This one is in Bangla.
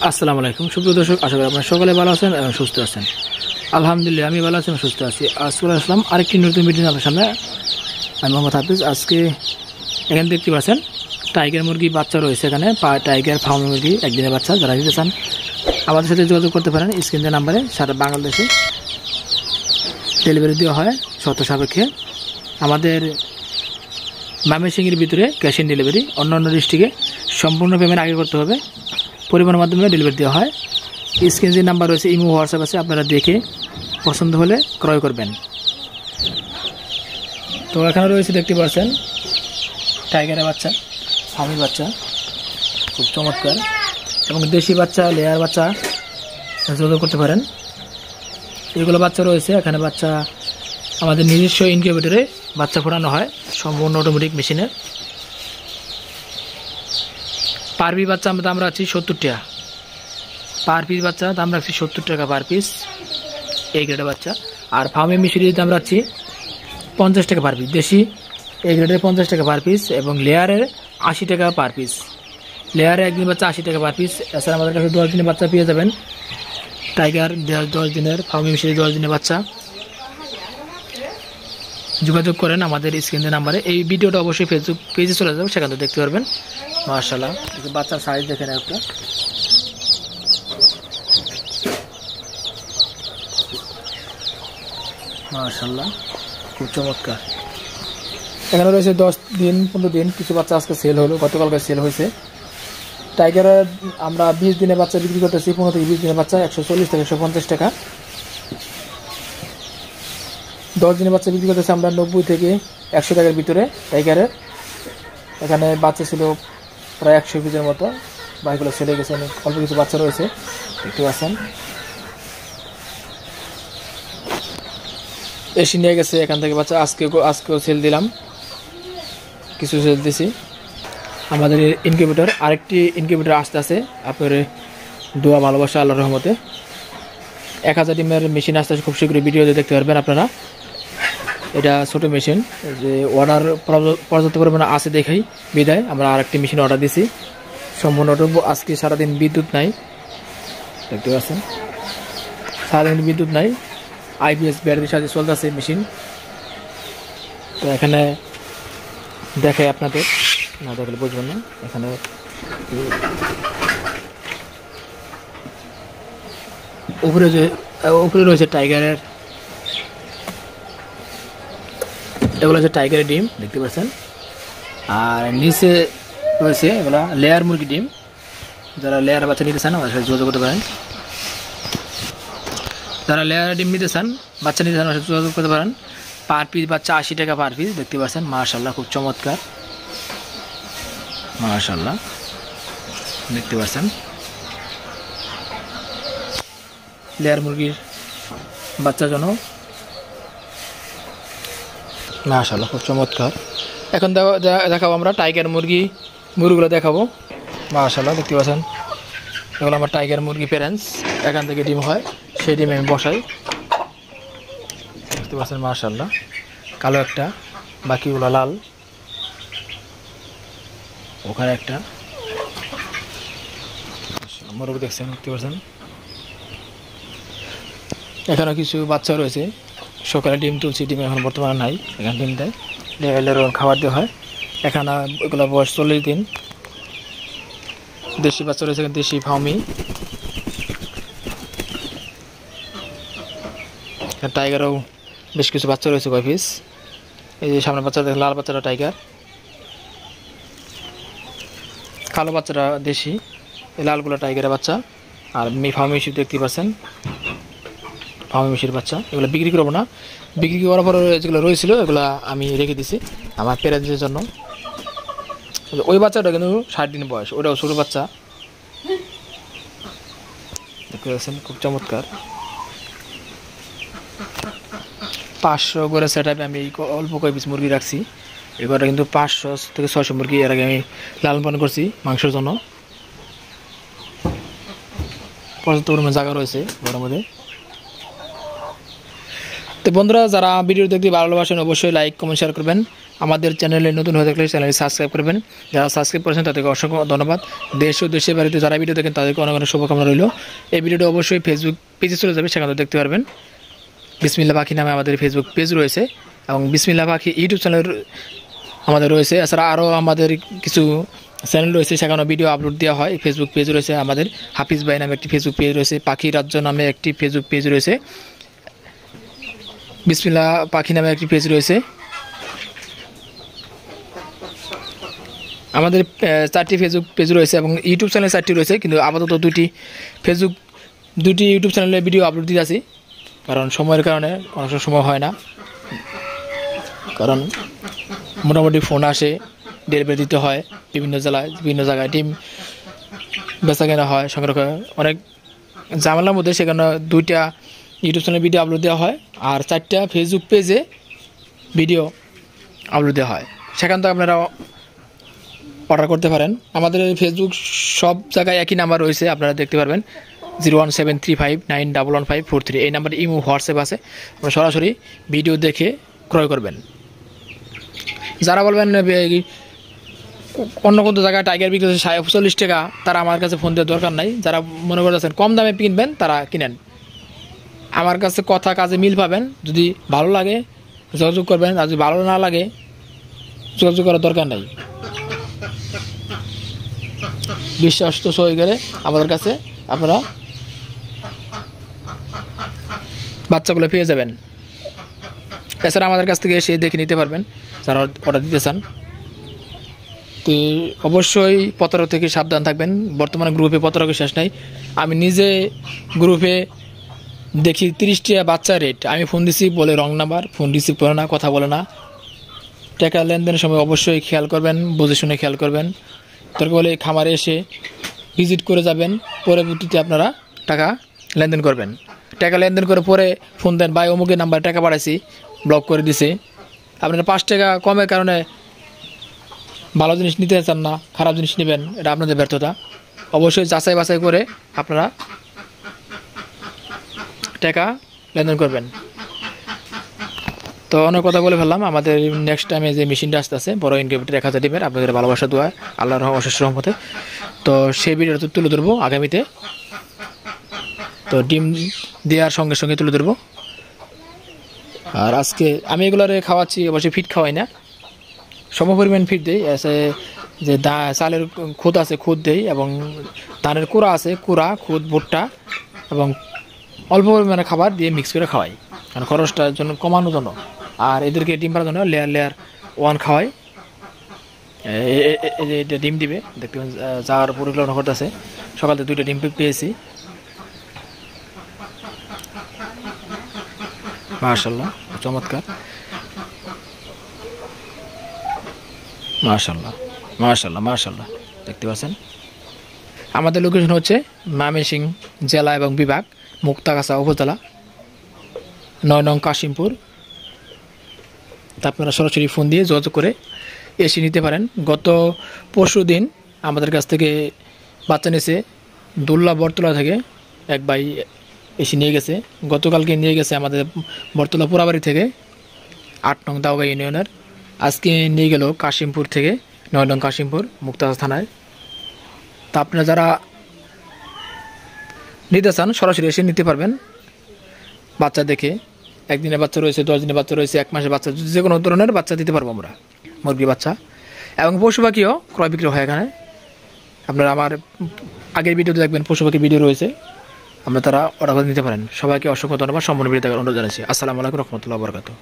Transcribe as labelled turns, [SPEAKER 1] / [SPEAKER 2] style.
[SPEAKER 1] আসসালামু আলাইকুম সুপ্রিয় দর্শক, আশা করি আপনারা সকলে ভালো আছেন এবং সুস্থ আছেন। আলহামদুলিল্লাহ আমি ভালো আছি এবং সুস্থ আছি। আজ চলে আসলাম আরেকটি নতুন ভিডিও আপনার সামনে। আমি মোহাম্মদ হাফিজ। আজকে এখানে দেখতে পাচ্ছেন টাইগার মুরগি বাচ্চা রয়েছে। এখানে টাইগার ফার্ম মুরগি একদিনের বাচ্চা। যারা নিতে চান আমাদের সাথে যোগাযোগ করতে পারেন স্ক্রিনের নাম্বারে। সারা বাংলাদেশে ডেলিভারি দেওয়া হয় শর্ত সাপেক্ষে। আমাদের ময়মনসিংহের ভিতরে ক্যাশ অন ডেলিভারি, অন্যান্য ডিস্ট্রিক্টে সম্পূর্ণ পেমেন্ট আগে করতে হবে। পরিবহনের মাধ্যমে ডেলিভারি দেওয়া হয়। স্ক্রিনে যে নাম্বার রয়েছে, ইমো হোয়াটসঅ্যাপ আছে, আপনারা দেখে পছন্দ হলে ক্রয় করবেন। তো এখানে রয়েছে দেখতে পাচ্ছেন টাইগারের বাচ্চা, ফার্মি বাচ্চা, খুব চমৎকার। এবং দেশি বাচ্চা, লেয়ার বাচ্চা যোগাযোগ করতে পারেন। এগুলো বাচ্চা রয়েছে। এখানে বাচ্চা আমাদের নিজস্ব ইনকিউবেটরে বাচ্চা ফোটানো হয়, সম্পূর্ণ অটোমেটিক মেশিনে। পার পিস বাচ্চা দাম রাখছি 70 টাকা পার পিস। বাচ্চা দাম রাখছি 70 টাকা পার পিস, এই গ্রেডের বাচ্চা। আর ফার্মে মিশরির দাম রাখছি 50 টাকা পার পিস। দেশি এই গ্রেডের 50 টাকা পার পিস এবং লেয়ারের 80 টাকা পার পিস। লেয়ারে একদিন বাচ্চা 80 টাকা পার পিস। এছাড়া আমাদের কাছে 10 দিনের বাচ্চা পেয়ে যাবেন। টাইগার 10 দিনের, ফার্মে মিশরি 10 দিনের বাচ্চা। যোগাযোগ করেন আমাদের স্ক্রিনের নাম্বারে। এই ভিডিওটা অবশ্যই ফেসবুক পেজে চলে যাবে, সেখান থেকে দেখতে পারবেন। মাশাআল্লাহ, বাচ্চার সাইজ দেখেন একটা। মাশাআল্লাহ, খুব চমৎকার। এখানে রয়েছে 10 দিন 15 দিন। কিছু বাচ্চা আজকে সেল হলো, গতকালকে সেল হয়েছে। টাইগারের আমরা 20 দিনের বাচ্চা বিক্রি করতেছি। 15 থেকে 20 দিনের বাচ্চা 140 থেকে 150 টাকা। 10 দিনের বাচ্চা বিক্রি করতেছি আমরা 90 থেকে 100 টাকার ভিতরে টাইগারের। এখানে বাচ্চা ছিল প্রায় 100 পিসের মতো। বাইকগুলো সেলে গেছে, অনেক অল্প কিছু বাচ্চা রয়েছে, দেখতে পাচ্ছেন। এসে নিয়ে গেছে এখান থেকে বাচ্চা। আজকেও সেল দিলাম, কিছু সেল দিছি। আমাদের ইনকিউবেটর, আরেকটি ইনকিউবেটর আসতে আছে। আপনার দোয়া ভালোবাসা, আল্লাহর রহমতে 1000 ডিমের মেশিন আসতে খুব শীঘ্রই ভিডিওতে দেখতে পারবেন আপনারা। এটা ছোট মেশিন, যে অর্ডার পর্যাপ্ত পরিমাণে আছে দেখাই বিদায় আমরা আরেকটি মেশিন অর্ডার দিছি। সম্পূর্ণ আজকে সারাদিন বিদ্যুৎ নাই, দেখতে পাচ্ছেন। সারাদিন বিদ্যুৎ নাই, আইপিএস ব্যাটারির সাথে চলতেছে মেশিন। তো এখানে দেখাই আপনাদের, না দেখলে বুঝবেন না। এখানে উপরে রয়েছে টাইগারের, এগুলো হচ্ছে টাইগারের ডিম, দেখতে পাচ্ছেন। আর নিচে রয়েছে এগুলো লেয়ার মুরগি ডিম। যারা লেয়ার বাচ্চা নিতে চান আমার সাথে যোগাযোগ করতে পারেন। যারা লেয়ার ডিম নিতে চান, বাচ্চা নিতে চান, আমার সাথে যোগাযোগ করতে পারেন। পার পিস বাচ্চা 80 টাকা পার পিস, দেখতে পাচ্ছেন। মাশাআল্লাহ, খুব চমৎকার। মাশাআল্লাহ, দেখতে পাচ্ছেন লেয়ার মুরগির বাচ্চার জন্য। মাশাআল্লাহ, খুব চমৎকার। এখন দেখাবো আমরা টাইগার মুরগিগুলো দেখাবো। মাশাআল্লাহ, দেখতে পাচ্ছেন এগুলো আমার টাইগার মুরগি প্যারেন্টস। এখান থেকে ডিম হয়, সেই ডিম আমি বসাই, দেখতে পাচ্ছেন। মাশাআল্লাহ, কালো একটা, বাকিগুলো লাল। ওখানে একটা মুরগি দেখছেন, দেখতে পাচ্ছেন। এখানে কিছু বাচ্চা রয়েছে, সকালে ডিম তুলছি, ডিম এখন বর্তমানে নাই। এখানে ডিম দেয়, লেয়ারের খাবার দেওয়া হয়। এখানে এগুলো বয়স 40 দিন। দেশি বাচ্চা রয়েছে, দেশি ফার্মি। টাইগারও বেশ কিছু বাচ্চা রয়েছে, কয় পিস। এই যে সামনে বাচ্চা দেখেন, লাল বাচ্চাটা টাইগার, কালো বাচ্চাটা দেশি, এই লালগুলো টাইগারের বাচ্চা। আর ফার্মি মিশির দেখতে পাচ্ছেন, ফার্মি মিশির বাচ্চা। এগুলো বিক্রি করবো না, বিক্রি করার পরে যেগুলো রয়েছিল এগুলো আমি রেখে দিছি আমার প্যারেন্টসের জন্য। ওই বাচ্চাটা কিন্তু 60 দিন বয়স, ওটাও ছোটো বাচ্চা, দেখতে পাচ্ছেন, খুব চমৎকার। 500 করে সেট আপে আমি অল্প কয় পিস মুরগি রাখছি। এগুলোটা কিন্তু 500 থেকে 600 মুরগি এর আগে আমি লালন পালন করছি মাংসের জন্য। পর্যাপ্ত পরিমাণে জায়গা রয়েছে ঘরের মধ্যে। তো বন্ধুরা, যারা ভিডিও দেখতে ভালোবাসেন অবশ্যই লাইক কমেন্ট শেয়ার করবেন। আমাদের চ্যানেলে নতুন হয়ে থাকলে চ্যানেলটি সাবস্ক্রাইব করবেন। যারা সাবস্ক্রাইব করেছেন তাদেরকে অসংখ্য ধন্যবাদ। দেশ ও দেশের বাড়িতে যারা ভিডিও দেখেন তাদেরকে অনেক অনেক শুভকামনা রইল। এই ভিডিওটা অবশ্যই ফেসবুক পেজে চলে যাবে, সেখানে দেখতে পারবেন। বিসমিল্লাহ পাখি নামে আমাদের ফেসবুক পেজ রয়েছে এবং বিসমিল্লাহ পাখি ইউটিউব চ্যানেল আমাদের রয়েছে। এছাড়া আরও আমাদের কিছু চ্যানেল রয়েছে, সেখানে ভিডিও আপলোড দেওয়া হয়। ফেসবুক পেজ রয়েছে আমাদের, হাফিজ ভাই নামে একটি ফেসবুক পেজ রয়েছে, পাখি রাজ্য নামে একটি ফেসবুক পেজ রয়েছে, বিসমিল্লাহ পাখি নামে একটি পেজ রয়েছে। আমাদের 4টি ফেসবুক পেজ রয়েছে এবং ইউটিউব চ্যানেল 4টি রয়েছে, কিন্তু আপাতত 2টি ইউটিউব চ্যানেলে ভিডিও আপলোড দিতে আছি, কারণ সময়ের কারণে অনেক সময় হয় না। কারণ মোটামুটি ফোন আসে, ডেলিভারি দিতে হয় বিভিন্ন জায়গায় ডিম বেচা কেনা হয়, সংগ্রহ অনেক ঝামেলার মধ্যে, সেখানে 2টা ইউটিউব চ্যানেলে ভিডিও আপলোড দেওয়া হয় আর 4টা ফেসবুক পেজে ভিডিও আপলোড দেওয়া হয়। সেখান থেকে আপনারা অর্ডার করতে পারেন। আমাদের ফেসবুক সব জায়গায় একই নাম্বার রয়েছে, আপনারা দেখতে পারবেন 01735911543। এই নাম্বারে ইমো হোয়াটসঅ্যাপ আছে, আপনারা সরাসরি ভিডিও দেখে ক্রয় করবেন। যারা বলবেন অন্য কোনো জায়গায় টাইগার বিক্রি হচ্ছে 40 টাকা, তারা আমার কাছে ফোন দেওয়ার দরকার নাই। যারা মনে করতেছেন কম দামে কিনবেন তারা কিনেন, আমার কাছে কথা কাজে মিল পাবেন। যদি ভালো লাগে যোগাযোগ করবেন, আর যদি ভালো না লাগে যোগাযোগ করার দরকার নাই। বিশ্বাস তো সই করে আমাদের কাছে আপনারা বাচ্চাগুলো পেয়ে যাবেন। এছাড়া আমাদের কাছ থেকে এসে দেখে নিতে পারবেন যারা অর্ডার দিতে চান। তো অবশ্যই প্রতারক থেকে সাবধান থাকবেন। বর্তমানে গ্রুপে প্রতারকের শেষ নাই। আমি নিজে গ্রুপে দেখি 30 টাকা বাচ্চা রেট, আমি ফোন দিছি বলে রং নাম্বার, ফোন রিসিভ করে না, কথা বলে না। টাকা লেনদেনের সময় অবশ্যই খেয়াল করবেন, বুঝে শুনে খেয়াল করবেন। দরকার হলে খামারে এসে ভিজিট করে যাবেন, পরবর্তীতে আপনারা টাকা লেনদেন করবেন। টাকা লেনদেন করে পরে ফোন দেন, ভাই অমুকের নাম্বারে টাকা পাঠাইছি, ব্লক করে দিছে। আপনারা 5 টাকা কমের কারণে ভালো জিনিস নিতে চান না, খারাপ জিনিস নেবেন, এটা আপনাদের ব্যর্থতা। অবশ্যই যাচাই বাছাই করে আপনারা টাকা লেনদেন করবেন। তো অনেক কথা বলে ফেললাম। আমাদের নেক্সট টাইমে যে মেশিনটা আসতেছে বড় ইনকিউবেটর 1000 ডিমের, আপনাদের ভালোবাসা দোয়া আল্লাহর অশেষ রহমতে, তো সেই ভিডিওটা তুলে ধরবো আগামীতে। তো ডিম দেওয়ার সঙ্গে সঙ্গে তুলে ধরবো। আর আজকে আমি এগুলোরে খাওয়াচ্ছি, অবশ্যই ফিট খাওয়াই না, সমপরিমাণ ফিট দিই। এসে যে চালের খুদ আছে খুদ দেই, এবং ধানের কুড়া আছে কুড়া, খুদ, ভুট্টা এবং অল্প পরিমাণে খাবার দিয়ে মিক্স করে খাওয়াই, কারণ খরচটার জন্য কমানোর জন্য। আর এদেরকে ডিম পাড়ার জন্য লেয়ার 1 খাওয়াই। এটা ডিম দিবে, দেখতে যাওয়ার পরিকল্পনা করতেছে। সকালে 2টা ডিম পেয়েছি, মাশাআল্লাহ, চমৎকার, মাশাআল্লাহ মাশাআল্লাহ মাশাআল্লাহ। দেখতে পাচ্ছেন আমাদের লোকেশন হচ্ছে ময়মনসিংহ জেলা এবং বিভাগ, মুক্তাগাছা উপজেলা, 9 নং কাশিমপুর। তা আপনারা সরাসরি ফোন দিয়ে যোগাযোগ করে এসে নিতে পারেন। গত পরশু দিন আমাদের কাছ থেকে বাচ্চা নিয়েছে দুল্লা বরতলা থেকে এক ভাই এসে নিয়ে গেছে। গতকালকে নিয়ে গেছে আমাদের বরতলা পোড়াবাড়ি থেকে 8 নং দাওগাঁ ইউনিয়নের। আজকে নিয়ে গেল কাশিমপুর থেকে, 9 নং কাশিমপুর মুক্তাগাছা থানায়। তা আপনারা যারা নিতে চান সরাসরি এসে নিতে পারবেন। বাচ্চা দেখে, 1 দিনের বাচ্চা রয়েছে, 10 দিনের বাচ্চা রয়েছে, 1 মাসের বাচ্চা, যে কোনো ধরনের বাচ্চা দিতে পারবো আমরা, মুরগি বাচ্চা এবং পশু পাখিও ক্রয় বিক্রয় হয় এখানে। আপনারা আমার আগের ভিডিওতে দেখবেন পশু পাখির ভিডিও রয়েছে, আমরা তারা অর্ডার করে নিতে পারেন। সবাইকে অসংখ্য ধন্যবাদ। সম্পূর্ণ ভিডিও দেখার অনুরোধ জানাচ্ছি। আসসালামু আলাইকুম রহমতুল্লাহ বরকাতুহু।